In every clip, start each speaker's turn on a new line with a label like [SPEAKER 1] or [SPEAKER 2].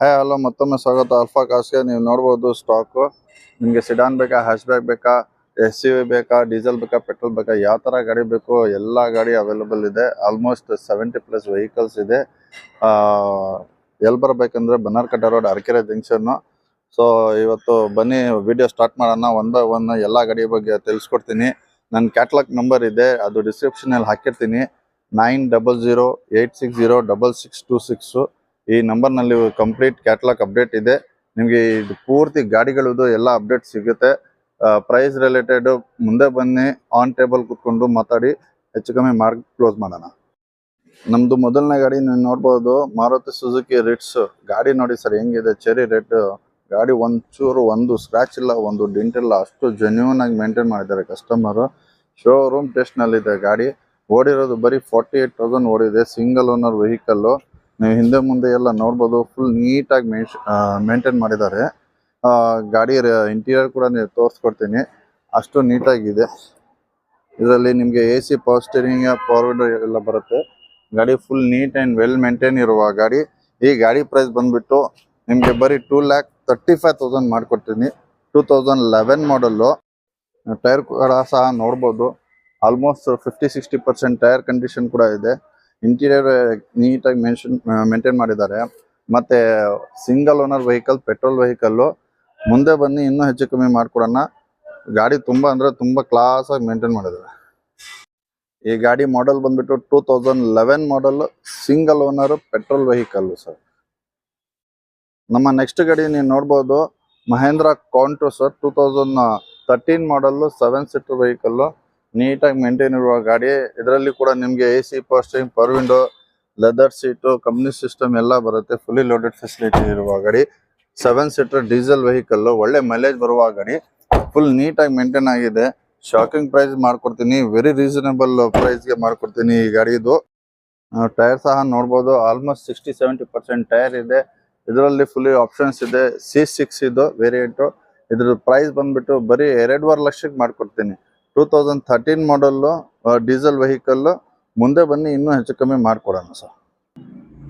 [SPEAKER 1] Hi hello ಮತ್ತೊಮ್ಮೆ ಸ್ವಾಗತ alpha ಕಾರ್ಸ್ಗೆ. ನೀವು ನೋಡ್ಬೋದು ಸ್ಟಾಕು. ನಿಮಗೆ ಸಿಡಾನ್ ಬೇಕಾ, ಹ್ಯಾಶ್ ಬ್ಯಾಗ್ ಬೇಕಾ, SUV ಬೇಕಾ, ಡೀಸೆಲ್ ಬೇಕಾ, ಪೆಟ್ರೋಲ್ ಬೇಕಾ, ಯಾವ ಥರ ಗಾಡಿ ಬೇಕು ಎಲ್ಲ ಗಾಡಿ ಅವೈಲೇಬಲ್ ಇದೆ. ಆಲ್ಮೋಸ್ಟ್ 70+ ವೆಹಿಕಲ್ಸ್ ಇದೆ. ಎಲ್ಲಿ ಬರಬೇಕಂದ್ರೆ ಬನ್ನಾರ್ಕಟ್ಟೆ ರೋಡ್, ಅರಕೆರೆ ಜಂಕ್ಷನ್ನು. ಸೊ ಇವತ್ತು ಬನ್ನಿ ವಿಡಿಯೋ ಸ್ಟಾರ್ಟ್ ಮಾಡೋಣ. ಒನ್ ಬೈ ಒನ್ ಎಲ್ಲ ಗಾಡಿ ಬಗ್ಗೆ ತಿಳಿಸ್ಕೊಡ್ತೀನಿ. ನನ್ನ ಕ್ಯಾಟ್ಲಾಗ್ ನಂಬರ್ ಇದೆ, ಅದು ಡಿಸ್ಕ್ರಿಪ್ಷನಲ್ಲಿ ಹಾಕಿರ್ತೀನಿ. 9080860626. ಈ ನಂಬರ್ನಲ್ಲಿ ಕಂಪ್ಲೀಟ್ ಕ್ಯಾಟ್ಲಾಗ್ ಅಪ್ಡೇಟ್ ಇದೆ. ನಿಮಗೆ ಇದು ಪೂರ್ತಿ ಗಾಡಿಗಳದ್ದು ಎಲ್ಲ ಅಪ್ಡೇಟ್ ಸಿಗುತ್ತೆ. ಪ್ರೈಸ್ ರಿಲೇಟೆಡ್ ಮುಂದೆ ಬನ್ನಿ, ಆನ್ ಟೇಬಲ್ ಕೂತ್ಕೊಂಡು ಮಾತಾಡಿ ಹೆಚ್ಚು ಕಮ್ಮಿ ಮಾಡಿ ಕ್ಲೋಸ್ ಮಾಡೋಣ. ನಮ್ದು ಮೊದಲನೇ ಗಾಡಿ ನೀವು ನೋಡ್ಬೋದು, ಮಾರುತಿ ಸುಜುಕಿ ರಿಟ್ಸ್. ಗಾಡಿ ನೋಡಿ ಸರ್ ಹೆಂಗಿದೆ, ಚೆರಿ ರೆಡ್ ಗಾಡಿ. ಒಂದು ಸ್ಕ್ರಾಚ್ ಇಲ್ಲ, ಒಂದು ಡೆಂಟ್ ಇಲ್ಲ, ಅಷ್ಟು ಜೆನ್ಯೂನ್ ಆಗಿ ಮೇಂಟೈನ್ ಮಾಡಿದ್ದಾರೆ ಕಸ್ಟಮರು. ಶೋರೂಮ್ ಟೆಸ್ಟ್ ನಲ್ಲಿದೆ ಗಾಡಿ. ಓಡಿರೋದು ಬರೀ 48,000 ಓಡಿದೆ. Single owner vehicle. ನೀವು ಹಿಂದೆ ಮುಂದೆ ಎಲ್ಲ ನೋಡ್ಬೋದು, ಫುಲ್ ನೀಟಾಗಿ ಮೇಂಟೈನ್ ಮಾಡಿದ್ದಾರೆ. ಗಾಡಿ ಇಂಟೀರಿಯರ್ ಕೂಡ ನೀವು ತೋರಿಸ್ಕೊಡ್ತೀನಿ, ಅಷ್ಟು ನೀಟಾಗಿದೆ. ಇದರಲ್ಲಿ ನಿಮಗೆ AC, power steering, power window ಎಲ್ಲ ಬರುತ್ತೆ. ಗಾಡಿ full neat and well maintain ಇರುವ ಗಾಡಿ. ಈ ಗಾಡಿ ಪ್ರೈಸ್ ಬಂದುಬಿಟ್ಟು ನಿಮಗೆ ಬರೀ 2,35,000 ಮಾಡಿಕೊಡ್ತೀನಿ. 2011 ಮಾಡಲ್ಲು. ಟೈರ್ ಕೂಡ ಸಹ ನೋಡ್ಬೋದು, ಆಲ್ಮೋಸ್ಟ್ 50-60% ಟೈರ್ ಕಂಡೀಷನ್ ಕೂಡ ಇದೆ. ಇಂಟೀರಿಯರ್ ನೀಟಾಗಿ ಮೇಂಟೈನ್ ಮಾಡಿದ್ದಾರೆ. ಮತ್ತು single owner vehicle, petrol vehicle. ಮುಂದೆ ಬನ್ನಿ ಇನ್ನೂ ಹೆಚ್ಚು ಕಮ್ಮಿ ಮಾಡಿಕೊಡೋಣ. ಗಾಡಿ ತುಂಬ ಅಂದರೆ ತುಂಬ ಕ್ಲಾಸಾಗಿ ಮೇಂಟೈನ್ ಮಾಡಿದ್ದಾರೆ. ಈ ಗಾಡಿ ಮಾಡಲ್ ಬಂದುಬಿಟ್ಟು 2011 model, single owner, petrol vehicle sir. ನಮ್ಮ ನೆಕ್ಸ್ಟ್ ಗಾಡಿ ನೀವು ನೋಡ್ಬೋದು, Mahindra Quanto sir. 2013 model, 7 seater vehicle. ನೀಟಾಗಿ ಮೇಂಟೈನ್ ಇರುವ ಗಾಡಿ. ಇದರಲ್ಲಿ ಕೂಡ ನಿಮಗೆ AC, power steering, power window, leather seat, company system ಎಲ್ಲ ಬರುತ್ತೆ. ಫುಲ್ಲಿ ಲೋಡೆಡ್ ಫೆಸಿಲಿಟಿ ಇರುವ ಗಾಡಿ. 7 ಸೀಟರ್ ಡೀಸೆಲ್ ವೆಹಿಕಲ್ಲು. ಒಳ್ಳೆ ಮೈಲೇಜ್ ಬರುವ ಗಾಡಿ. ಫುಲ್ ನೀಟಾಗಿ ಮೇಂಟೈನ್ ಆಗಿದೆ. ಶಾಕಿಂಗ್ ಪ್ರೈಸ್ ಮಾಡ್ಕೊಡ್ತೀನಿ, ವೆರಿ ರೀಸನಬಲ್ ಪ್ರೈಸ್ಗೆ ಮಾಡ್ಕೊಡ್ತೀನಿ ಈ ಗಾಡಿದು. ಟೈರ್ ಸಹ ನೋಡ್ಬೋದು, ಆಲ್ಮೋಸ್ಟ್ 60-70% ಟೈರ್ ಇದೆ. ಇದರಲ್ಲಿ ಫುಲ್ಲಿ ಆಪ್ಷನ್ಸ್ ಇದೆ. C6 ಇದು ವೇರಿಯಂಟು. ಇದ್ರ ಪ್ರೈಸ್ ಬಂದ್ಬಿಟ್ಟು ಬರೀ 2.5 ಲಕ್ಷಕ್ಕೆ ಮಾಡ್ಕೊಡ್ತೀನಿ. 2013 ಮಾಡಲ್ಲು, ಡೀಸೆಲ್ ವೆಹಿಕಲ್ಲು. ಮುಂದೆ ಬನ್ನಿ ಇನ್ನೂ ಹೆಚ್ಚು ಕಮ್ಮಿ ಮಾಡಿಕೊಡೋಣ ಸರ್.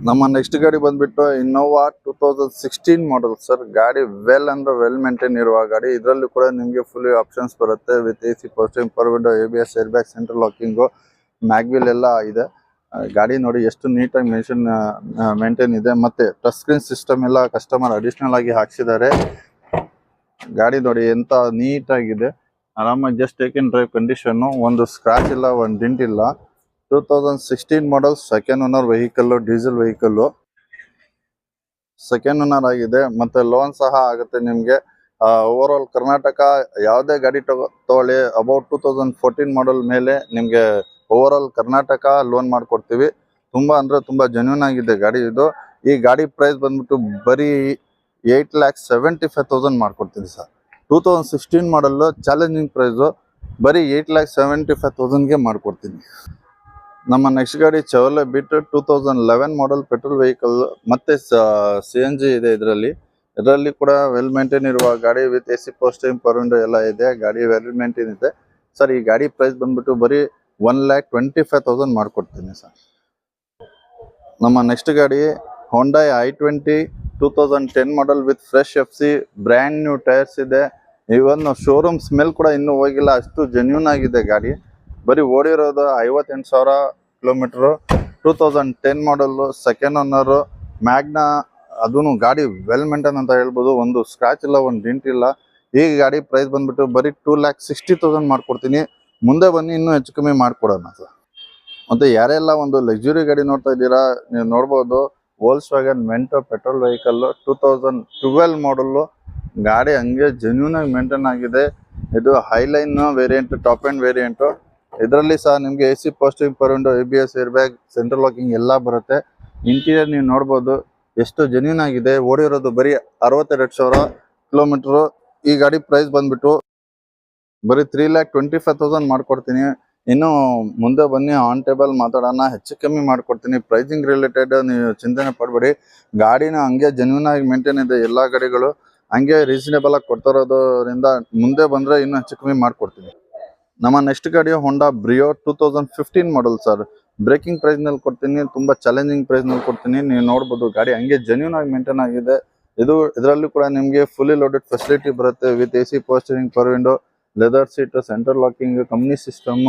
[SPEAKER 1] ನಮ್ಮ ನೆಕ್ಸ್ಟ್ ಗಾಡಿ ಬಂದ್ಬಿಟ್ಟು ಇನ್ನೋವಾ 2016 ಮಾಡಲ್ ಸರ್. ಗಾಡಿ ವೆಲ್ ಅಂದರೆ ವೆಲ್ ಮೇಂಟೈನ್ ಇರುವ ಗಾಡಿ. ಇದರಲ್ಲಿ ಕೂಡ ನಿಮಗೆ ಫುಲ್ಲಿ ಆಪ್ಷನ್ಸ್ ಬರುತ್ತೆ, with AC, power steering, power window, ABS, air bag, central locking, mag wheel ಎಲ್ಲ ಇದೆ. ಗಾಡಿ ನೋಡಿ ಎಷ್ಟು ನೀಟಾಗಿ ಮೇಂಟೈನ್ ಇದೆ. ಮತ್ತು ಟಚ್ ಸ್ಕ್ರೀನ್ ಸಿಸ್ಟಮ್ ಎಲ್ಲ ಕಸ್ಟಮರ್ ಅಡಿಷ್ನಲ್ ಆಗಿ ಹಾಕ್ಸಿದ್ದಾರೆ. ಗಾಡಿ ನೋಡಿ ಎಂಥ ನೀಟಾಗಿದೆ, ಆರಾಮಾಗಿ just take in drive condition. ಒಂದು ಸ್ಕ್ರಾಚ್ ಇಲ್ಲ, ಒಂದು ಡಿಂಟ್ ಇಲ್ಲ. 2016 ಮಾಡಲ್, second owner vehicle, diesel vehicle. Second owner ಆಗಿದೆ, ಮತ್ತು ಲೋನ್ ಸಹ ಆಗುತ್ತೆ ನಿಮಗೆ. ಓವರ್ ಆಲ್ ಕರ್ನಾಟಕ ಯಾವುದೇ ಗಾಡಿ ತಗೊಳ್ಳಿ ಅಬೌಟ್ 2014 ಮಾಡಲ್ ಮೇಲೆ ನಿಮಗೆ ಓವರ್ ಆಲ್ ಕರ್ನಾಟಕ ಲೋನ್ ಮಾಡಿಕೊಡ್ತೀವಿ. ತುಂಬ ಅಂದರೆ ತುಂಬ ಜೆನ್ಯೂನ್ ಆಗಿದೆ ಗಾಡಿ ಇದು. ಈ ಗಾಡಿ ಪ್ರೈಸ್ ಬಂದ್ಬಿಟ್ಟು ಬರೀ 8,75,000 ಮಾಡ್ಕೊಡ್ತೀನಿ ಸರ್. 2016 ಮಾಡಲ್ಲು, challenging price. ಬರೀ 8,75,000ಗೆ ಮಾಡಿಕೊಡ್ತೀನಿ. ನಮ್ಮ ನೆಕ್ಸ್ಟ್ ಗಾಡಿ ಚೆವರ್ಲೆ ಬಿಟ್ 2011 ಮಾಡಲ್, ಪೆಟ್ರೋಲ್ ವೆಹಿಕಲ್. ಮತ್ತು CNG ಇದೆ ಇದರಲ್ಲಿ ಕೂಡ ವೆಲ್ ಮೇಂಟೈನ್ ಇರುವ ಗಾಡಿ, with AC, power steering, power window ಎಲ್ಲ ಇದೆ. ಗಾಡಿ ವೆಲ್ ಮೇಂಟೈನ್ ಇದೆ ಸರ್. ಈ ಗಾಡಿ ಪ್ರೈಸ್ ಬಂದ್ಬಿಟ್ಟು ಬರೀ 1,25,000 ಮಾಡಿಕೊಡ್ತೀನಿ ಸರ್. ನಮ್ಮ ನೆಕ್ಸ್ಟ್ ಗಾಡಿ Hyundai i20 2010 model, with fresh FC, brand new tyres ಇದೆ. ಇವನ್ ಶೋರೂಮ್ ಸ್ಮೆಲ್ ಕೂಡ ಇನ್ನೂ ಹೋಗಿಲ್ಲ, ಅಷ್ಟು ಜೆನ್ಯೂನ್ ಆಗಿದೆ ಗಾಡಿ. ಬರೀ ಓಡಿರೋದು 58,000 kilometre. 2010 model, second owner, Magna. ಅದೂ ಗಾಡಿ ವೆಲ್ ಮೇಂಟೈನ್ ಅಂತ ಹೇಳ್ಬೋದು. ಒಂದು ಸ್ಕ್ರಾಚ್ ಇಲ್ಲ, ಒಂದು ಡಿಂಟ್ ಇಲ್ಲ. ಈ ಗಾಡಿ ಪ್ರೈಸ್ ಬಂದ್ಬಿಟ್ಟು ಬರೀ 2,60,000 ಮಾಡ್ಕೊಡ್ತೀನಿ. ಮುಂದೆ ಬನ್ನಿ ಇನ್ನೂ ಹೆಚ್ಚು ಕಮ್ಮಿ ಮಾಡಿಕೊಡೋಣ ಸರ್. ಮತ್ತು ಯಾರೆಲ್ಲ ಒಂದು ಲಕ್ಸುರಿ ಗಾಡಿ ನೋಡ್ತಾ ಇದ್ದೀರಾ, ನೀವು ನೋಡ್ಬೋದು, ವೋಲ್ಕ್ಸ್ವ್ಯಾಗನ್ ಮೆಂಟೋ ಪೆಟ್ರೋಲ್ ವೆಹಿಕಲ್ಲು. 2012 ಮಾಡಲ್ಲು. ಗಾಡಿ ಹಂಗೆ ಜೆನ್ಯೂನ್ ಆಗಿ ಮೇಂಟೈನ್ ಆಗಿದೆ. ಇದು Highline variant, top end variant. ಇದರಲ್ಲಿ ಸಹ ನಿಮಗೆ AC, power steering, power window, ABS, air bag, central locking ಎಲ್ಲ ಬರುತ್ತೆ. ಇಂಟೀರಿಯರ್ ನೀವು ನೋಡ್ಬೋದು ಎಷ್ಟು ಜೆನ್ಯೂನ್ ಆಗಿದೆ. ಓಡಿರೋದು ಬರೀ 62,000 ಕಿಲೋಮೀಟ್ರು. ಈ ಗಾಡಿ ಪ್ರೈಸ್ ಬಂದ್ಬಿಟ್ಟು ಬರೀ 3,25,000 ಮಾಡ್ಕೊಡ್ತೀನಿ. ಇನ್ನು ಮುಂದೆ ಬನ್ನಿ ಆನ್ ಟೇಬಲ್ ಮಾತಾಡೋಣ, ಹೆಚ್ಚು ಕಮ್ಮಿ ಮಾಡಿಕೊಡ್ತೀನಿ. ಪ್ರೈಸಿಂಗ್ ರಿಲೇಟೆಡ್ ನೀವು ಚಿಂತನೆ ಪಡಬೇಡಿ. ಗಾಡಿನ ಹಂಗೆ ಜೆನ್ಯೂನ್ ಆಗಿ ಮೇಂಟೈನ್ ಇದೆ. ಎಲ್ಲ ಗಾಡಿಗಳು ಹಂಗೆ ರೀಸನೇಬಲ್ ಆಗಿ ಕೊಡ್ತಿರೋದ್ರಿಂದ ಮುಂದೆ ಬಂದರೆ ಇನ್ನೂ ಹೆಚ್ಚು ಕಮ್ಮಿ ಮಾಡಿಕೊಡ್ತೀನಿ. ನಮ್ಮ ನೆಕ್ಸ್ಟ್ ಗಾಡಿ Honda Brio 2015 model sir. Breaking price ನಲ್ಲಿ ಕೊಡ್ತೀನಿ, ತುಂಬಾ ಚಾಲೆಂಜಿಂಗ್ ಪ್ರೈಸ್ ನಲ್ಲಿ ಕೊಡ್ತೀನಿ. ನೀವು ನೋಡಬಹುದು ಗಾಡಿ ಹಂಗೆ ಜೆನ್ಯೂನ್ ಆಗಿ ಮೇಂಟೈನ್ ಆಗಿದೆ. ಇದರಲ್ಲಿ ಕೂಡ ನಿಮಗೆ ಫುಲ್ಲಿ ಲೋಡೆಡ್ ಫೆಸಿಲಿಟಿ ಬರುತ್ತೆ with AC power steering, power window, leather seat, central locking, company system,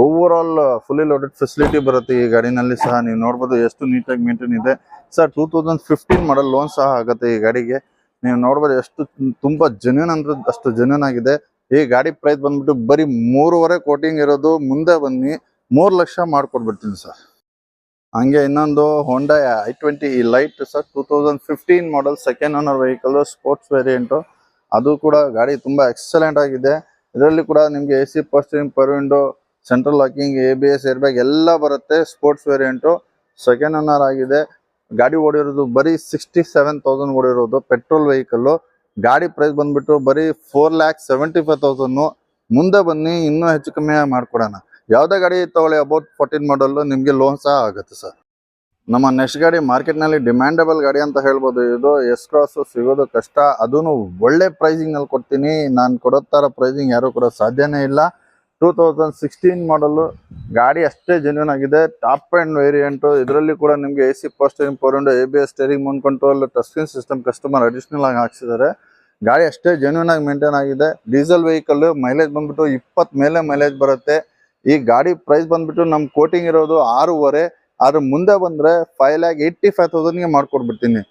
[SPEAKER 1] over all fully loaded facility ಬರುತ್ತೆ ಈ ಗಾಡಿನಲ್ಲಿ ಸಹ. ನೀವು ನೋಡಬಹುದು ಎಷ್ಟು ನೀಟಾಗಿ ಮೇಂಟೈನ್ ಇದೆ ಸರ್. 2015 ಮಾಡಲ್ ಲೋನ್ ಸಹ ಆಗುತ್ತೆ ಈ ಗಾಡಿಗೆ. ನೀವು ನೋಡಬಹುದು ಎಷ್ಟು ತುಂಬಾ ಜೆನ್ಯೂನ್ ಅಂದ್ರೆ ಅಷ್ಟು ಜೆನ್ಯೂನ್ ಆಗಿದೆ. ಈ ಗಾಡಿ ಪ್ರೈಸ್ ಬಂದ್ಬಿಟ್ಟು ಬರೀ 3.5 ಕೋಟಿಂಗ್ ಇರೋದು. ಮುಂದೆ ಬನ್ನಿ 3 ಲಕ್ಷ ಮಾಡ್ಕೊಡ್ಬಿಡ್ತೀನಿ ಸರ್. ಹಂಗೆ ಇನ್ನೊಂದು Honda i20 Elite sir, 2015 model, second owner vehicle, sports variant. ಅದು ಕೂಡ ಗಾಡಿ ತುಂಬಾ ಎಕ್ಸಲೆಂಟ್ ಆಗಿದೆ. ಇದರಲ್ಲಿ ಕೂಡ ನಿಮ್ಗೆ AC power steering, power window, central locking, ABS, air bag ಎಲ್ಲ ಬರುತ್ತೆ. ಸ್ಪೋರ್ಟ್ಸ್ ವೇರಿಯಂಟ್, ಸೆಕೆಂಡ್ ಓನರ್ ಆಗಿದೆ. ಗಾಡಿ ಓಡಿರೋದು ಬರೀ 67,000 ಓಡಿರೋದು. Petrol vehicle. ಗಾಡಿ ಪ್ರೈಸ್ ಬಂದ್ಬಿಟ್ಟು ಬರೀ 4,75,000. ಮುಂದೆ ಬನ್ನಿ ಇನ್ನೂ ಹೆಚ್ಚು ಕಮ್ಮಿ ಮಾಡ್ಕೊಡೋಣ. ಯಾವ್ದೇ ಗಾಡಿ ತಗೊಳ್ಳಿ ಅಬೌಟ್ 14 ಮಾಡಲ್ ನಿಮ್ಗೆ ಲೋನ್ ಸಹ ಆಗುತ್ತೆ ಸರ್. ನಮ್ಮ ನೆಕ್ಸ್ಟ್ ಗಾಡಿ ಮಾರ್ಕೆಟ್ ನಲ್ಲಿ ಡಿಮ್ಯಾಂಡಬಲ್ ಗಾಡಿ ಅಂತ ಹೇಳ್ಬೋದು. ಇದು ಎಸ್ ಕ್ರಾಸ್ ಸಿಗೋದು ಕಷ್ಟ, ಅದನ್ನು ಒಳ್ಳೆ ಪ್ರೈಸಿಂಗ್ ನಲ್ಲಿ ಕೊಡ್ತೀನಿ. ನಾನು ಕೊಡೋ ತರ ಪ್ರೈಸಿಂಗ್ ಯಾರು ಕೂಡ ಸಾಧ್ಯನೇ ಇಲ್ಲ. 2016 ಮಾಡಲ್ ಗಾಡಿ ಅಷ್ಟೇ ಜೆನ್ಯೂನ್ ಆಗಿದೆ. Top end variant. ಇದರಲ್ಲಿ ಕೂಡ ನಿಮ್ಗೆ AC power steering, power window, ABS, steering, Mount control, touch screen system customer additional ಆಗಿ ಹಾಕ್ಸಿದ್ದಾರೆ. ಗಾಡಿ ಅಷ್ಟೇ ಜೆನ್ಯೂನ್ ಆಗಿ ಮೇಂಟೈನ್ ಆಗಿದೆ. Diesel vehicle. ಮೈಲೇಜ್ ಬಂದ್ಬಿಟ್ಟು 20 ಮೇಲೆ ಮೈಲೇಜ್ ಬರುತ್ತೆ. ಈ ಗಾಡಿ ಪ್ರೈಸ್ ಬಂದ್ಬಿಟ್ಟು ನಮ್ ಕೋಟಿಂಗ್ ಇರೋದು 6.5. ಆದ್ರೆ ಮುಂದೆ ಬಂದ್ರೆ 5,85,000 ಮಾಡ್ಕೊಡ್ಬಿಡ್ತೀನಿ.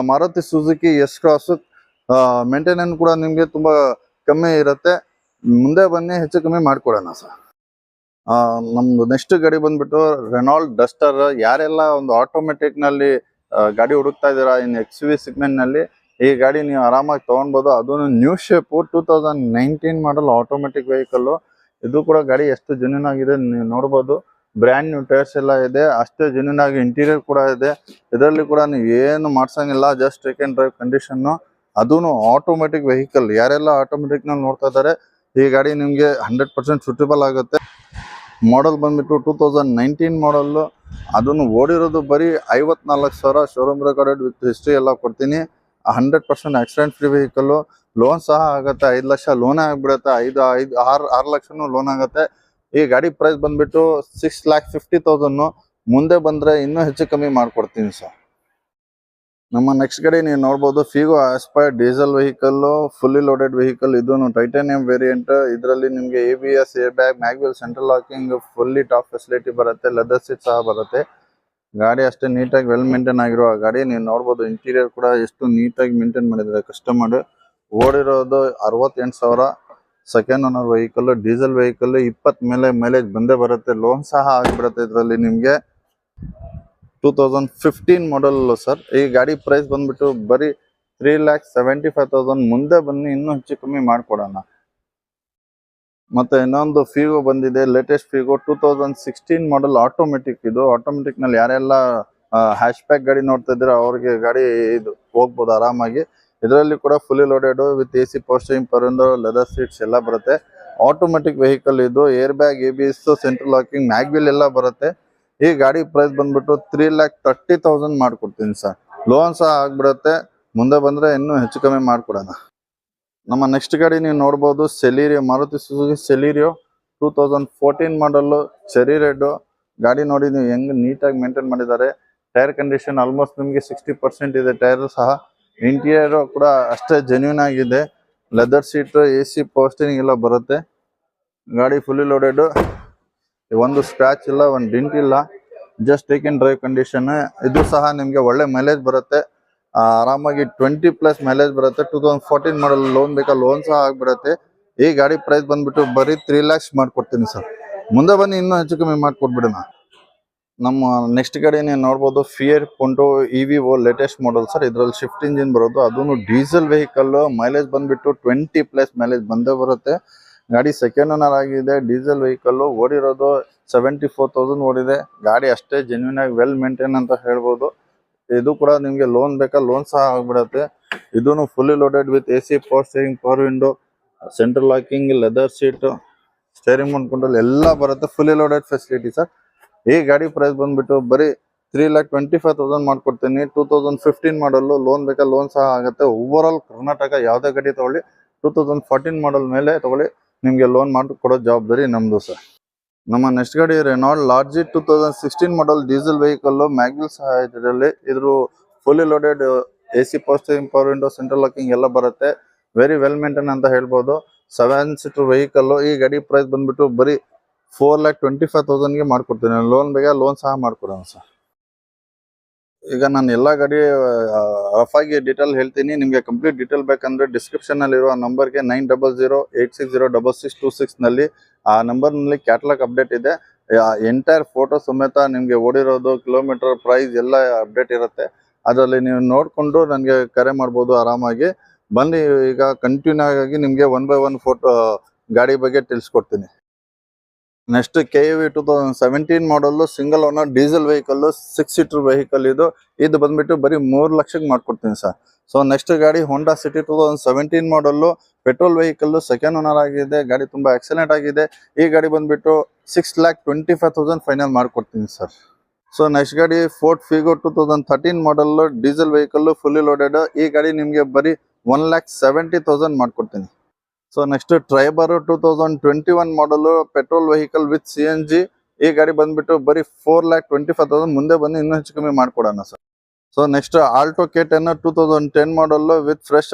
[SPEAKER 1] Maruti Suzuki S cross. Maintenance ಕೂಡ ನಿಮ್ಗೆ ತುಂಬಾ ಕಮ್ಮಿ ಇರುತ್ತೆ. ಮುಂದೆ ಬನ್ನಿ ಹೆಚ್ಚು ಕಮ್ಮಿ ಮಾಡ್ಕೊಡೋಣ ಸರ್. ನಮ್ದು ನೆಕ್ಸ್ಟ್ ಗಾಡಿ ಬಂದ್ಬಿಟ್ಟು ರೆನಾಲ್ಡ್ ಡಸ್ಟರ್. ಯಾರೆಲ್ಲ ಒಂದು ಆಟೋಮೆಟಿಕ್ ನಲ್ಲಿ ಗಾಡಿ ಹುಡುಕ್ತಾ ಇದ್ದೀರಾ ಇನ್ XUV ಸೆಗ್ಮೆಂಟ್ ನಲ್ಲಿ, ಈ ಗಾಡಿ ನೀವು ಆರಾಮಾಗಿ ತಗೊಳ್ಬಹುದು. ಅದನ್ನು ನ್ಯೂ ಶೇಪ್ 2019 ಮಾಡಲ್ ಆಟೋಮೆಟಿಕ್ ವೆಹಿಕಲ್. ಇದು ಕೂಡ ಗಾಡಿ ಎಷ್ಟು ಜೆನ್ಯೂನ್ ಆಗಿದೆ ನೀವು ನೋಡಬಹುದು. ಬ್ರ್ಯಾಂಡ್ ನ್ಯೂ ಟೈರ್ಸ್ ಎಲ್ಲ ಇದೆ, ಅಷ್ಟೇ ಜೆನ್ಯೂನ್ ಆಗಿ ಇಂಟೀರಿಯರ್ ಕೂಡ ಇದೆ. ಇದರಲ್ಲಿ ಕೂಡ ನೀವು ಏನು ಮಾಡ್ಸಂಗಿಲ್ಲ, just take and drive condition. ಅದೂನು ಆಟೋಮೆಟಿಕ್ ವೆಹಿಕಲ್. ಯಾರೆಲ್ಲ ಆಟೋಮೆಟಿಕ್ ನಲ್ಲಿ ನೋಡ್ತಾ ಇದ್ದಾರೆ, ಈ ಗಾಡಿ ನಿಮ್ಗೆ 100% ಸೂಟಬಲ್ ಆಗುತ್ತೆ. ಮಾಡಲ್ ಬಂದ್ಬಿಟ್ಟು 2019 ಮಾಡಲ್. ಅದನ್ನು ಓಡಿರೋದು ಬರೀ 54,000. ಶೋರೂಮ್ ರೆಕಾರ್ಡೆಡ್ ವಿತ್ ಹಿಸ್ಟ್ರಿ ಎಲ್ಲ ಕೊಡ್ತೀನಿ. 100% ಆಕ್ಸಿಡೆಂಟ್ ಫ್ರೀ ವೆಹಿಕಲ್. ಲೋನ್ ಸಹ ಆಗುತ್ತೆ. 5 ಲಕ್ಷ ಲೋನ್ ಆಗ್ಬಿಡುತ್ತೆ. 6 ಲಕ್ಷನೂ ಲೋನ್ ಆಗುತ್ತೆ. ಈ ಗಾಡಿ ಪ್ರೈಸ್ ಬಂದ್ಬಿಟ್ಟು 6,50,000. ಮುಂದೆ ಬಂದ್ರೆ ಇನ್ನೂ ಹೆಚ್ಚು ಕಮ್ಮಿ ಮಾಡ್ಕೊಡ್ತೀನಿ ಸರ್. ನಮ್ಮ ನೆಕ್ಸ್ಟ್ ಗಾಡಿ ನೀವು ನೋಡಬಹುದು Figo aspire diesel vehicle, fully loaded vehicle. ಇದು ಟೈಟಾನಿಯಂ ವೇರಿಯಂಟ್. ಇದರಲ್ಲಿ ನಿಮಗೆ ABS, air bag, mag wheel, central locking, fully top facility ಬರುತ್ತೆ. ಲೆದರ್ ಸೀಟ್ ಸಹ ಬರುತ್ತೆ. ಗಾಡಿ ಅಷ್ಟೇ ನೀಟಾಗಿ ವೆಲ್ ಮೇಂಟೈನ್ ಆಗಿರುವ ಗಾಡಿ. ನೀವು ನೋಡಬಹುದು ಇಂಟೀರಿಯರ್ ಕೂಡ ಎಷ್ಟು ನೀಟಾಗಿ ಮೇಂಟೈನ್ ಮಾಡಿದ್ದಾರೆ ಕಸ್ಟಮರ್. ಓಡಿರೋದು 68,000. Second owner vehicle, diesel vehicle. 20 ಮೇಲೆ ಮೈಲೇಜ್ ಬಂದೇ ಬರುತ್ತೆ. ಲೋನ್ ಸಹ ಆಗಿಬಿಡುತ್ತೆ ಇದರಲ್ಲಿ ನಿಮ್ಗೆ. 2015 ಮಾಡಲ್ ಸರ್. ಈ ಗಾಡಿ ಪ್ರೈಸ್ ಬಂದ್ಬಿಟ್ಟು ಬರೀ 3,75,000. ಮುಂದೆ ಬನ್ನಿ ಇನ್ನೂ ಹೆಚ್ಚು ಕಮ್ಮಿ ಮಾಡ್ಕೊಡೋಣ. ಮತ್ತೆ ಇನ್ನೊಂದು ಫಿಗೋ ಬಂದಿದೆ, ಲೇಟೆಸ್ಟ್ ಫಿಗೋ 2016 ಮಾಡಲ್ ಆಟೋಮೆಟಿಕ್. ಇದು ಆಟೋಮೆಟಿಕ್ ನಲ್ಲಿ ಯಾರೆಲ್ಲ ಹ್ಯಾಶ್ ಬ್ಯಾಕ್ ಗಾಡಿ ನೋಡ್ತಾ ಇದ್ರೆ ಅವ್ರಿಗೆ ಗಾಡಿ ಇದು ಹೋಗ್ಬೋದು ಆರಾಮಾಗಿ. ಇದರಲ್ಲಿ ಕೂಡ fully loaded with AC power steering, power window, leather seats ಎಲ್ಲ ಬರುತ್ತೆ. ಆಟೋಮೆಟಿಕ್ ವೆಹಿಕಲ್ ಇದು. Air bag, ABS, central locking, mag wheel ಎಲ್ಲ ಬರುತ್ತೆ. ಈ ಗಾಡಿ ಪ್ರೈಸ್ ಬಂದ್ಬಿಟ್ಟು 3,30,000 ಮಾಡ್ಕೊಡ್ತೀನಿ ಸರ್. ಲೋನ್ ಸಹ ಆಗ್ಬಿಡುತ್ತೆ. ಮುಂದೆ ಬಂದ್ರೆ ಇನ್ನೂ ಹೆಚ್ಚು ಕಮ್ಮಿ ಮಾಡ್ಕೊಡೋಣ. ನಮ್ಮ ನೆಕ್ಸ್ಟ್ ಗಾಡಿ ನೀವು ನೋಡಬಹುದು ಸೆಲೀರಿಯೋ, ಮಾರುತಿ ಸುಜುಕಿ ಸೆಲೀರಿಯೋ 2014 ಮಾಡಲ್, ಚೆರಿ ರೆಡ್. ಗಾಡಿ ನೋಡಿ ನೀವು ಹೆಂಗ್ ನೀಟಾಗಿ ಮೇಂಟೈನ್ ಮಾಡಿದ್ದಾರೆ. ಟೈರ್ ಕಂಡೀಷನ್ ಆಲ್ಮೋಸ್ಟ್ ನಿಮಗೆ 60% ಇದೆ ಟೈರ್ ಸಹ. ಇಂಟೀರಿಯರ್ ಕೂಡ ಅಷ್ಟೇ ಜೆನ್ಯೂನ್ ಆಗಿದೆ. Leather seat, AC power steering ಎಲ್ಲ ಬರುತ್ತೆ. ಗಾಡಿ ಫುಲ್ಲಿ ಲೋಡೆಡ್. ಒಂದು ಸ್ಕ್ರಾಚ್ ಇಲ್ಲ, ಒಂದು ಡಿಂಟ್ ಇಲ್ಲ. Just take and drive condition. ಇದು ಸಹ ನಿಮ್ಗೆ ಒಳ್ಳೆ ಮೈಲೇಜ್ ಬರುತ್ತೆ. ಆರಾಮಾಗಿ 20+ ಮೈಲೇಜ್ ಬರುತ್ತೆ. 2014 ಮಾಡಲ್. ಲೋನ್ ಬೇಕಾ ಲೋನ್ ಸಹ ಆಗ್ಬಿಡುತ್ತೆ. ಈ ಗಾಡಿ ಪ್ರೈಸ್ ಬಂದ್ಬಿಟ್ಟು ಬರೀ 3 lakhs ಮಾಡ್ಕೊಡ್ತೀನಿ ಸರ್. ಮುಂದೆ ಬನ್ನಿ ಇನ್ನೂ ಹೆಚ್ಚು ಕಮ್ಮಿ ಮಾಡ್ಕೊಡ್ಬಿಡೋಣ. ನಮ್ಮ ನೆಕ್ಸ್ಟ್ ಗಾಡಿ ನೀವು ನೋಡಬಹುದು fear ಪುಂಟೋ EVO latest model sir. ಇದರಲ್ಲಿ ಶಿಫ್ಟ್ ಇಂಜಿನ್ ಬರೋದು, ಅದನ್ನು ಡೀಸೆಲ್ ವೆಹಿಕಲ್. ಮೈಲೇಜ್ ಬಂದ್ಬಿಟ್ಟು 20+ ಮೈಲೇಜ್ ಬಂದೇ ಬರುತ್ತೆ. ಗಾಡಿ ಸೆಕೆಂಡ್ ಓನರ್ ಆಗಿದೆ. Diesel vehicle. ಓಡಿರೋದು 74,000 ಓಡಿದೆ. ಗಾಡಿ ಅಷ್ಟೇ ಜೆನ್ಯೂನ್ ಆಗಿ ವೆಲ್ ಮೇಂಟೈನ್ ಅಂತ ಹೇಳ್ಬೋದು. ಇದು ಕೂಡ ನಿಮ್ಗೆ ಲೋನ್ ಬೇಕಾ ಲೋನ್ ಸಹ ಆಗ್ಬಿಡುತ್ತೆ. ಇದೂನು fully loaded with AC power steering, power window, central locking, leather seat, steering Mount control ಎಲ್ಲ ಬರುತ್ತೆ. Fully loaded facility sir. ಈ ಗಾಡಿ ಪ್ರೈಸ್ ಬಂದ್ಬಿಟ್ಟು ಬರೀ 3,25,000 ಮಾಡ್ಕೊಡ್ತೀನಿ. 2015 ಮಾಡಲ್. ಲೋನ್ ಬೇಕಾ ಲೋನ್ ಸಹ ಆಗುತ್ತೆ. ಓವರ್ ಆಲ್ ಕರ್ನಾಟಕ ಯಾವ್ದೇ ಗಾಡಿ ತಗೊಳ್ಳಿ 2014 ಮಾಡಲ್ ಮೇಲೆ ತಗೊಳ್ಳಿ, ನಿಮ್ಗೆ ಲೋನ್ ಮಾಡಿ ಕೊಡೋ ಜವಾಬ್ದಾರಿ ನಮ್ದು ಸರ್. ನಮ್ಮ ನೆಕ್ಸ್ಟ್ ಗಾಡಿ Renault Lodgy 2016 model diesel vehicle mag wheel ಸಹ ಇದರಲ್ಲಿ. ಇದ್ರ ಫುಲ್ಲಿ ಲೋಡೆಡ್ AC ಪೋಸ್ಟಿಂಗ್, ಪವರ್ ವಿಂಡೋ, ಸೆಂಟ್ರಲ್ ಲಾಕಿಂಗ್ ಎಲ್ಲ ಬರುತ್ತೆ. ವೆರಿ ವೆಲ್ ಮೇಂಟೈನ್ ಅಂತ ಹೇಳ್ಬೋದು. 7 ಸೀಟರ್ ವೆಹಿಕಲ್. ಈ ಗಾಡಿ ಪ್ರೈಸ್ ಬಂದ್ಬಿಟ್ಟು ಬರೀ 4,25,000ಗೆ ಮಾಡ್ಕೊಡ್ತೀನಿ. ಲೋನ್ ಬೇಕಾ ಲೋನ್ ಸಹ ಮಾಡ್ಕೊಡೋಣ ಸರ್. ಈಗ ನಾನು ಎಲ್ಲಾ ಗಾಡಿ ರಫ್ ಆಗಿ ಡೀಟೇಲ್ ಹೇಳ್ತೀನಿ. ನಿಮಗೆ ಕಂಪ್ಲೀಟ್ ಡೀಟೇಲ್ ಬೇಕಂದ್ರೆ ಡಿಸ್ಕ್ರಿಪ್ಷನ್ ಅಲ್ಲಿ ಇರುವ ನಂಬರ್ಗೆ 9008606626 ನಲ್ಲಿ ಆ ನಂಬರ್ ನಲ್ಲಿ ಕ್ಯಾಟಲಾಗ್ ಅಪ್ಡೇಟ್ ಇದೆ. ಎಂಟೈರ್ ಫೋಟೋ ಸಮೇತ ನಿಮ್ಗೆ ಓಡಿರೋದು, ಕಿಲೋಮೀಟರ್, ಪ್ರೈಸ್ ಎಲ್ಲ ಅಪ್ಡೇಟ್ ಇರುತ್ತೆ. ಅದರಲ್ಲಿ ನೀವು ನೋಡ್ಕೊಂಡು ನನಗೆ ಕರೆ ಮಾಡ್ಬೋದು ಆರಾಮಾಗಿ. ಬನ್ನಿ ಈಗ ಕಂಟಿನ್ಯೂ ಆಗಿ ನಿಮ್ಗೆ 1 by 1 ಫೋಟೋ ಗಾಡಿ ಬಗ್ಗೆ ತಿಳಿಸ್ಕೊಡ್ತೀನಿ. Next KUV 2017 model single owner diesel vehicle, 6 seater vehicle. ಇದು ಬಂದ್ಬಿಟ್ಟು ಬರೀ 3 ಲಕ್ಷಕ್ಕೆ ಮಾಡ್ಕೊಡ್ತೀನಿ ಸರ್. ಸೊ ನೆಕ್ಸ್ಟ್ ಗಾಡಿ ಹೋಂಡಾ ಸಿಟಿ 2017 ಮಾಡಲ್ ಪೆಟ್ರೋಲ್ ವೆಹಿಕಲ್, ಸೆಕೆಂಡ್ ಓನರ್ ಆಗಿದೆ. ಗಾಡಿ ತುಂಬಾ ಎಕ್ಸಲೆಂಟ್ ಆಗಿದೆ. ಈ ಗಾಡಿ ಬಂದ್ಬಿಟ್ಟು 6,25,000 ಫೈನಲ್ ಮಾಡ್ಕೊಡ್ತೀನಿ ಸರ್. ಸೊ ನೆಕ್ಸ್ಟ್ ಗಾಡಿ ಫೋರ್ಡ್ ಫಿಗೋ 2013 ಮಾಡಲ್ ಡೀಸೆಲ್ ವೆಹಿಕಲ್, ಫುಲ್ಲಿ ಲೋಡೆಡ್. ಈ ಗಾಡಿ ನಿಮ್ಗೆ ಬರೀ 1,70,000 ಮಾಡ್ಕೊಡ್ತೀನಿ. So next Triber 2021 model petrol vehicle with CNG. ಈ ಗಾಡಿ ಬಂದ್ಬಿಟ್ಟು ಬರೀ 4,25,000. ಮುಂದೆ ಬಂದು ಇನ್ನೂ ಹೆಚ್ಚು ಕಮ್ಮಿ ಮಾಡ್ಕೊಡೋಣ sir. So next Alto K10 2010 model with fresh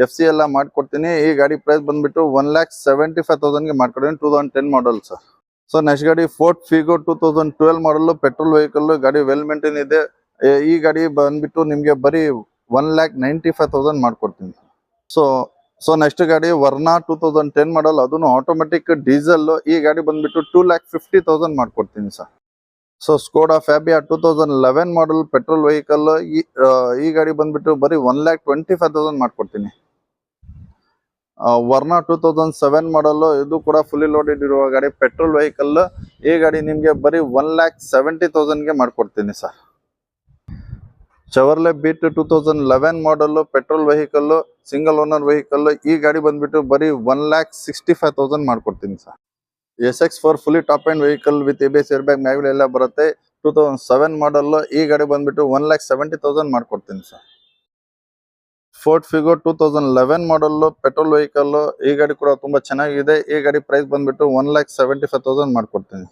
[SPEAKER 1] FC ಎಲ್ಲ ಮಾಡ್ಕೊಡ್ತೀನಿ. ಈ ಗಾಡಿ ಪ್ರೈಸ್ ಬಂದ್ಬಿಟ್ಟು 1,75,000ಗೆ ಮಾಡ್ಕೊಡ್ತೀನಿ. 2010 ಮಾಡಲ್ ಸರ್. ಸೊ ನೆಕ್ಸ್ಟ್ ಗಾಡಿ ಫೋರ್ಡ್ ಫಿಗೋ 2012 ಮಾಡಲ್ ಪೆಟ್ರೋಲ್ ವೆಹಿಕಲ್. ಗಾಡಿ ವೆಲ್ ಮೇಂಟೈನ್ ಇದೆ. ಈ ಗಾಡಿ ಬಂದ್ಬಿಟ್ಟು ನಿಮ್ಗೆ ಬರೀ 1,95,000 ಮಾಡ್ಕೊಡ್ತೀನಿ. ಸೊ ನೆಕ್ಸ್ಟ್ ಗಾಡಿ ವರ್ನಾ 2010 ಮಾಡಲ್, ಅದನ್ನು ಆಟೋಮೆಟಿಕ್ ಡೀಸೆಲ್. ಈ ಗಾಡಿ ಬಂದ್ಬಿಟ್ಟು 2,50,000 ಮಾಡ್ಕೊಡ್ತೀನಿ sir. So Skoda Fabia 2011 model petrol vehicle. ಈ ಗಾಡಿ ಬಂದ್ಬಿಟ್ಟು ಬರೀ 1,25,000 ಮಾಡ್ಕೊಡ್ತೀನಿ. ವರ್ನಾ 2007 ಮಾಡಲ್, ಇದು ಕೂಡ ಫುಲ್ಲಿ ಲೋಡೆಡ್ ಇರುವ ಗಾಡಿ, ಪೆಟ್ರೋಲ್ ವೆಹಿಕಲ್. ಈ ಗಾಡಿ ನಿಮ್ಗೆ ಬರೀ 1,70,000ಗೆ ಮಾಡ್ಕೊಡ್ತೀನಿ sir. Chevrolet Beat 2011 model petrol vehicle, single owner vehicle. ಈ ಗಾಡಿ ಬಂದ್ಬಿಟ್ಟು ಬರೀ 1,65,000 ಮಾಡ್ಕೊಡ್ತೀನಿ sir. SX4 fully top end vehicle with ABS air bag, mag wheel ಎಲ್ಲ ಬರುತ್ತೆ. 2007 ಮಾಡಲ್. ಈ ಗಾಡಿ ಬಂದ್ಬಿಟ್ಟು 1,70,000 ಮಾಡ್ಕೊಡ್ತೀನಿ sir. Ford Figo 2011 model petrol vehicle. ಈ ಗಾಡಿ ಕೂಡ ತುಂಬಾ ಚೆನ್ನಾಗಿದೆ. ಈ ಗಾಡಿ ಪ್ರೈಸ್ ಬಂದ್ಬಿಟ್ಟು 1,75,000 ಮಾಡ್ಕೊಡ್ತೀನಿ.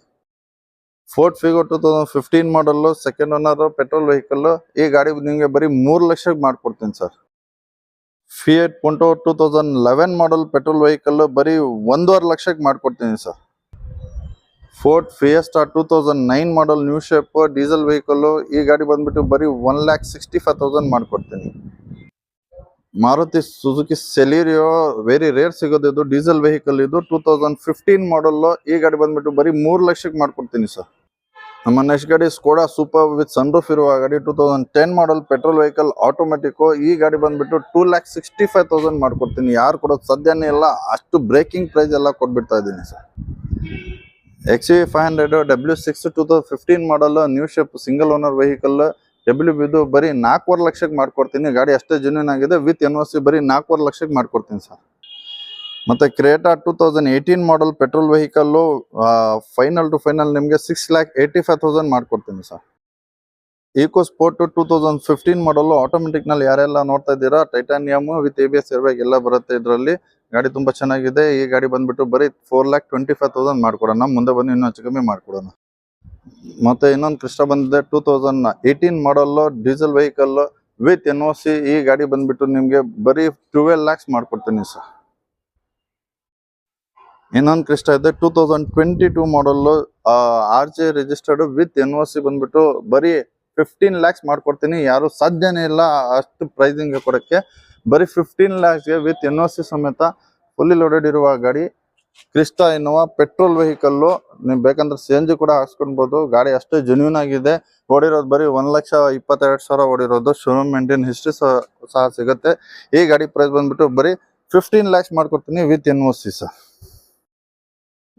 [SPEAKER 1] Ford Figo 2015 model second owner petrol vehicle. ಈ ಗಾಡಿ ನಿಮಗೆ ಬರೀ 3 ಲಕ್ಷಕ್ಕೆ ಮಾಡ್ಕೊಡ್ತೀನಿ sir. Fiat ಪುಂಟೋ 2011 model petrol vehicle, ಬರೀ 1.5 ಲಕ್ಷಕ್ಕೆ ಮಾಡ್ಕೊಡ್ತೀನಿ ಸರ್. ಫೋರ್ಡ್ ಫಿಯೆಸ್ಟಾ 2009 ಮಾಡಲ್ ನ್ಯೂ ಶೇಪ್ ಡೀಸೆಲ್ ವೆಹಿಕಲ್. ಈ ಗಾಡಿ ಬಂದ್ಬಿಟ್ಟು ಬರೀ 1,65,000 ಮಾಡ್ಕೊಡ್ತೀನಿ. ಮಾರುತಿ ಸುಜುಕಿ ಸೆಲೀರಿಯೋ ವೆರಿ ರೇರ್ ಸಿಗೋದು, ಇದು ಡೀಸೆಲ್ ವೆಹಿಕಲ್. ಇದು 2015 ಮಾಡಲ್. ಈ ಗಾಡಿ ಬಂದ್ಬಿಟ್ಟು ಬರೀ 3 ಲಕ್ಷಕ್ಕೆ ಮಾಡ್ಕೊಡ್ತೀನಿ ಸರ್. ನಮ್ಮ ನೆಕ್ಸ್ಟ್ ಗಾಡಿ ಸ್ಕೋಡಾ ಸೂಪರ್ ವಿತ್ ಸನ್ರೂಫ್ ಇರುವ ಗಾಡಿ, 2010 ಮಾಡಲ್ ಪೆಟ್ರೋಲ್ ವೆಹಿಕಲ್ ಆಟೋಮೆಟಿಕ್. ಈ ಗಾಡಿ ಬಂದ್ಬಿಟ್ಟು 2,65,000 ಮಾಡ್ಕೊಡ್ತೀನಿ. ಯಾರು ಕೊಡೋದು ಸಾಧ್ಯನೇ ಇಲ್ಲ, ಅಷ್ಟು ಬ್ರೇಕಿಂಗ್ ಪ್ರೈಸ್ ಎಲ್ಲ ಕೊಟ್ಬಿಡ್ತಾ ಇದ್ದೀನಿ sir. XUV 500 W6 2015 model new shape single owner vehicle. ಇದು ಬರೀ 4.25 ಲಕ್ಷಕ್ಕೆ ಮಾಡ್ಕೊಡ್ತೀನಿ. ಗಾಡಿ ಅಷ್ಟೇ ಜೆನ್ಯೂನ್ ಆಗಿದೆ. ವಿತ್ NOC ಬರೀ 4.25 ಲಕ್ಷಕ್ಕೆ ಮಾಡ್ಕೊಡ್ತೀನಿ ಸರ್. ಮತ್ತೆ Creta 2018 model petrol vehicle, final to final ನಿಮಗೆ 6,85,000 ಮಾಡ್ಕೊಡ್ತೀನಿ ಸರ್. ಈಕೋ ಸ್ಪೋರ್ಟ್ 2015 ಮಾಡಲ್ ಆಟೋಮೆಟಿಕ್ ನಲ್ಲಿ ಯಾರೆಲ್ಲ ನೋಡ್ತಾ ಇದ್ದೀರಾ, titanium with ABS air bag ಎಲ್ಲ ಬರುತ್ತೆ ಇದರಲ್ಲಿ. ಗಾಡಿ ತುಂಬಾ ಚೆನ್ನಾಗಿದೆ. ಈ ಗಾಡಿ ಬಂದ್ಬಿಟ್ಟು ಬರೀ 4,25,000 ಮಾಡ್ಕೊಡೋಣ. ಮುಂದೆ ಬಂದು ಇನ್ನೂ ಹೆಚ್ಚು ಕಮ್ಮಿ ಮಾಡ್ಕೊಡೋಣ. ಮತ್ತೆ ಇನ್ನೊಂದು ಕ್ರಿಸ್ಟಾ ಬಂದಿದೆ 2018 ಮಾಡಲ್ ಡೀಸೆಲ್ ವೆಹಿಕಲ್ ವಿತ್ NOC. ಈ ಗಾಡಿ ಬಂದ್ಬಿಟ್ಟು ನಿಮ್ಗೆ ಬರೀ 12 lakhs ಮಾಡ್ಕೊಡ್ತೀನಿ ಸರ್. ಇನ್ನೊಂದು ಕ್ರಿಸ್ಟಾ ಇದೆ 2022 ಮಾಡಲ್ RJ ರಿಜಿಸ್ಟರ್ಡ್ ವಿತ್ NOC ಬಂದ್ಬಿಟ್ಟು ಬರೀ 15 lakhs ಮಾಡ್ಕೊಡ್ತೀನಿ. ಯಾರು ಸಾಧ್ಯನೇ ಇಲ್ಲ ಅಷ್ಟು ಪ್ರೈಸಿಂಗ್ ಕೊಡಕ್ಕೆ. ಬರೀ 15 lakhsಗೆ ವಿತ್ NOC ಸಮೇತ ಫುಲ್ಲಿ ಲೋಡೆಡ್ ಇರುವ ಗಾಡಿ ಕ್ರಿಸ್ಟಾ ಇನ್ನೋವಾ ಪೆಟ್ರೋಲ್ ವೆಹಿಕಲ್. ನೀವು ಬೇಕಂದ್ರೆ CNG ಕೂಡ ಹಾಕ್ಸ್ಕೊಳ್ಬಹುದು. ಗಾಡಿ ಅಷ್ಟೇ ಜೆನ್ಯೂನ್ ಆಗಿದೆ. ಓಡಿರೋದು ಬರೀ 1,22,000 ಓಡಿರೋದು. ಶೋರೂಮ್ ಮೇಂಟೈನ್ ಹಿಸ್ಟ್ರಿ ಸಹ ಸಿಗುತ್ತೆ. ಈ ಗಾಡಿ ಪ್ರೈಸ್ ಬಂದ್ಬಿಟ್ಟು ಬರೀ 15 lakhs ಮಾಡ್ಕೊಡ್ತೀನಿ ವಿತ್ NOC ಸರ್.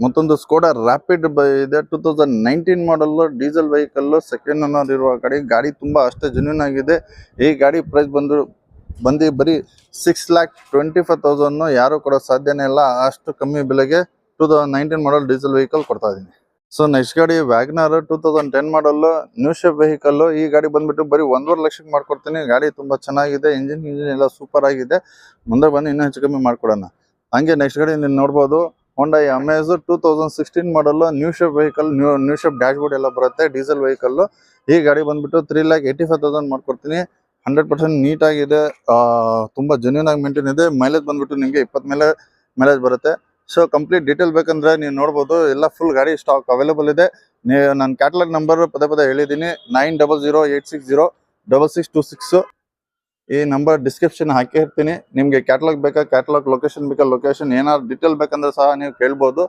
[SPEAKER 1] ಮತ್ತೊಂದು ಸ್ಕೋಡಾ ರ್ಯಾಪಿಡ್ ಇದೆ 2019 ಮಾಡಲ್ ಡೀಸೆಲ್ ವೆಹಿಕಲ್, ಸೆಕೆಂಡ್ ಓನರ್ ಇರುವ ಗಾಡಿ ತುಂಬಾ ಅಷ್ಟೇ ಜೆನ್ಯೂನ್ ಆಗಿದೆ. ಈ ಗಾಡಿ ಪ್ರೈಸ್ ಬಂದು ಬರೀ 6,25,000. ಯಾರು ಕೊಡೋ ಸಾಧ್ಯನೇ ಇಲ್ಲ, ಅಷ್ಟು ಕಮ್ಮಿ ಬೆಲೆಗೆ 2019 ಮಾಡಲ್ ಡೀಸೆಲ್ ವೆಹಿಕಲ್ ಕೊಡ್ತಾ ಇದೀನಿ. ಸೊ ನೆಕ್ಸ್ಟ್ ಗಾಡಿ ವ್ಯಾಗ್ನರ್ 2010 ಮಾಡಲ್ ನ್ಯೂ ಶೇಪ್ ವೆಹಿಕಲ್. ಈ ಗಾಡಿ ಬಂದ್ಬಿಟ್ಟು ಬರೀ 1.5 ಲಕ್ಷಕ್ಕೆ ಮಾಡ್ಕೊಡ್ತೀನಿ. ಗಾಡಿ ತುಂಬಾ ಚೆನ್ನಾಗಿದೆ. ಇಂಜಿನ್ ಎಲ್ಲ ಸೂಪರ್ ಆಗಿದೆ. ಮುಂದೆ ಬಂದು ಇನ್ನೂ ಹೆಚ್ಚು ಕಮ್ಮಿ ಮಾಡ್ಕೊಡೋಣ. ಹಂಗೆ ನೆಕ್ಸ್ಟ್ ಗಾಡಿ ನೀವು ನೋಡ್ಬೋದು Honda Amaze 2016 model, new shape vehicle, new shape dashboard ಎಲ್ಲ ಬರುತ್ತೆ, ಡೀಸೆಲ್ ವೆಹಿಕಲ್. ಈ ಗಾಡಿ ಬಂದ್ಬಿಟ್ಟು 3,85,000 ಮಾಡ್ಕೊಡ್ತೀನಿ. 100% ನೀಟ್ ಆಗಿದೆ, ತುಂಬಾ ಜೆನ್ಯೂನ್ ಆಗಿ ಮೇಂಟೈನ್ ಇದೆ. ಮೈಲೇಜ್ ಬಂದ್ಬಿಟ್ಟು ನಿಮಗೆ 20 ಮೇಲೆ ಮೈಲೇಜ್ ಬರುತ್ತೆ. ಸೊ ಕಂಪ್ಲೀಟ್ ಡೀಟೇಲ್ ಬೇಕಂದ್ರೆ ನೀವು ನೋಡ್ಬೋದು, ಎಲ್ಲ ಫುಲ್ ಗಾಡಿ ಸ್ಟಾಕ್ ಅವೈಲೇಬಲ್ ಇದೆ. ನಾನು ಕ್ಯಾಟಲಾಗ್ ನಂಬರ್ ಪದೇ ಹೇಳಿದ್ದೀನಿ, 9008606626. ಈ ನಂಬರ್ ಡಿಸ್ಕ್ರಿಪ್ಷನ್ ಹಾಕಿರ್ತೀನಿ. ನಿಮಗೆ ಕ್ಯಾಟಲಾಗ್ ಬೇಕಾ, ಕ್ಯಾಟಲಾಗ್ ಲೊಕೇಶನ್ ಬೇಕಾ, ಲೊಕೇಶನ್ ಏನಾದ್ರು ಡೀಟೇಲ್ ಬೇಕಂದ್ರೆ ಸಹ ನೀವು ಕೇಳ್ಬೋದು.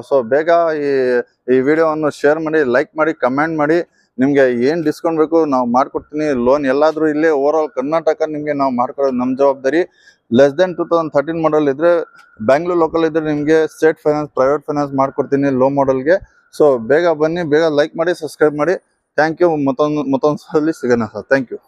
[SPEAKER 1] ಸೊ ಬೇಗ ಈ ವಿಡಿಯೋವನ್ನು ಶೇರ್ ಮಾಡಿ, ಲೈಕ್ ಮಾಡಿ, ಕಮೆಂಟ್ ಮಾಡಿ. ನಿಮಗೆ ಏನು ಡಿಸ್ಕೌಂಟ್ ಬೇಕು ನಾವು ಮಾಡ್ಕೊಡ್ತೀನಿ. ಲೋನ್ ಎಲ್ಲಾದರೂ ಇಲ್ಲೇ ಓವರ್ ಆಲ್ ಕರ್ನಾಟಕ ನಿಮಗೆ ನಾವು ಮಾಡ್ಕೊಡೋದು ನಮ್ಮ ಜವಾಬ್ದಾರಿ. ಲೆಸ್ ದೆನ್ 2013 ಮಾಡಲ್ ಇದ್ರೆ, ಬ್ಯಾಂಗ್ಳೂರ್ ಲೋಕಲ್ ಇದ್ರೆ ನಿಮಗೆ ಸ್ಟೇಟ್ ಫೈನಾನ್ಸ್, ಪ್ರೈವೇಟ್ ಫೈನಾನ್ಸ್ ಮಾಡ್ಕೊಡ್ತೀನಿ ಲೋ ಮಾಡಲ್ಗೆ. ಸೊ ಬೇಗ ಬನ್ನಿ, ಬೇಗ ಲೈಕ್ ಮಾಡಿ, ಸಬ್ಸ್ಕ್ರೈಬ್ ಮಾಡಿ. Thank you. ಮತ್ತೊಂದು ಸಲ ಸಿಗೋಣ ಸರ್. Thank you.